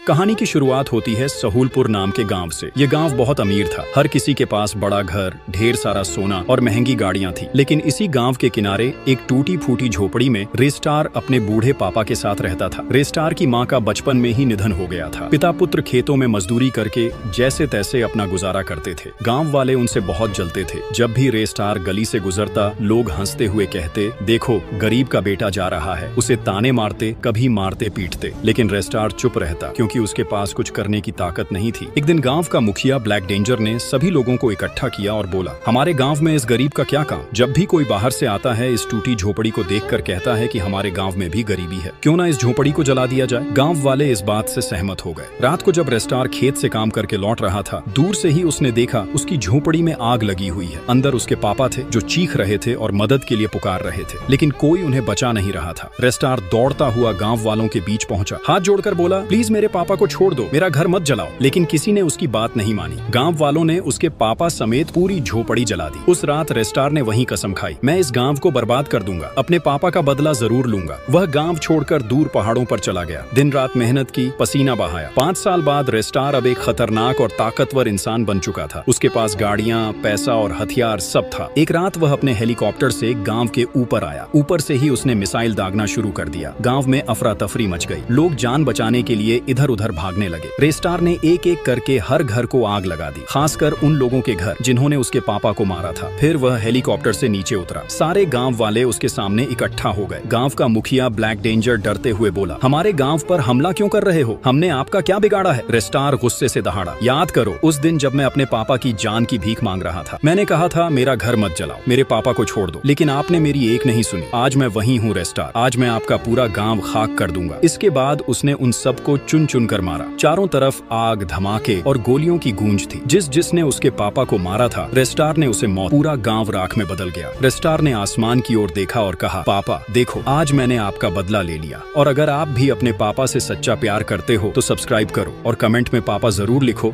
कहानी की शुरुआत होती है सहूलपुर नाम के गांव से। ये गांव बहुत अमीर था। हर किसी के पास बड़ा घर, ढेर सारा सोना और महंगी गाड़ियां थी। लेकिन इसी गांव के किनारे एक टूटी फूटी झोपड़ी में रेस्टार अपने बूढ़े पापा के साथ रहता था। रेस्टार की माँ का बचपन में ही निधन हो गया था। पिता पुत्र खेतों में मजदूरी करके जैसे तैसे अपना गुजारा करते थे। गाँव वाले उनसे बहुत जलते थे। जब भी रेस्टार गली से गुजरता, लोग हंसते हुए कहते, देखो गरीब का बेटा जा रहा है। उसे ताने मारते, कभी मारते पीटते, लेकिन रेस्टार चुप रहता क्योंकि उसके पास कुछ करने की ताकत नहीं थी। एक दिन गांव का मुखिया ब्लैक डेंजर ने सभी लोगों को इकट्ठा किया और बोला, हमारे गांव में इस गरीब का क्या काम? जब भी कोई बाहर से आता है, इस टूटी झोपड़ी को देखकर कहता है कि हमारे गांव में भी गरीबी है, क्यों ना इस झोपड़ी को जला दिया जाए। गांव वाले इस बात से सहमत हो गए। रात को जब रेस्टार खेत से काम करके लौट रहा था, दूर से ही उसने देखा उसकी झोपड़ी में आग लगी हुई है। अंदर उसके पापा थे जो चीख रहे थे और मदद के लिए पुकार रहे थे, लेकिन कोई उन्हें बचा नहीं रहा था। रेस्टार दौड़ता हुआ गांव वालों के बीच पहुंचा, हाथ जोड़कर बोला, प्लीज मेरे पापा को छोड़ दो, मेरा घर मत जलाओ। लेकिन किसी ने उसकी बात नहीं मानी। गांव वालों ने उसके पापा समेत पूरी झोपड़ी जला दी। उस रात रेस्टार ने वहीं कसम खाई, मैं इस गांव को बर्बाद कर दूंगा, अपने पापा का बदला जरूर लूंगा। वह गांव छोड़कर दूर पहाड़ों पर चला गया। दिन रात मेहनत की, पसीना बहाया। 5 साल बाद रेस्टार अब एक खतरनाक और ताकतवर इंसान बन चुका था। उसके पास गाड़ियां, पैसा और हथियार सब था। एक रात वह अपने हेलीकॉप्टर से गांव के ऊपर आया। ऊपर से ही उसने मिसाइल दागना शुरू कर दिया। गांव में अफरा तफरी मच गई। लोग जान बचाने के लिए इधर उधर भागने लगे। रेस्टार ने एक एक करके हर घर को आग लगा दी, खासकर उन लोगों के घर जिन्होंने उसके पापा को मारा था। फिर वह हेलीकॉप्टर से नीचे उतरा। सारे गांव वाले उसके सामने इकट्ठा हो गए। गांव का मुखिया ब्लैक डेंजर डरते हुए बोला, हमारे गांव पर हमला क्यों कर रहे हो? हमने आपका क्या बिगाड़ा है? रेस्टार गुस्से से दहाड़ा, याद करो उस दिन जब मैं अपने पापा की जान की भीख मांग रहा था। मैंने कहा था मेरा घर मत जलाओ, मेरे पापा को छोड़ दो, लेकिन आपने मेरी एक नहीं सुनी। आज मैं वही हूँ रेस्टार, आज मैं आपका पूरा गांव खाक कर दूंगा। इसके बाद उसने उन सबको चुन चुन कर मारा। चारों तरफ आग, धमाके और गोलियों की गूंज थी। जिसने उसके पापा को मारा था, रेस्टार ने उसे मौत। पूरा गांव राख में बदल गया। रेस्टार ने आसमान की ओर देखा और कहा, पापा देखो, आज मैंने आपका बदला ले लिया। और अगर आप भी अपने पापा से सच्चा प्यार करते हो तो सब्सक्राइब करो और कमेंट में पापा जरूर लिखो।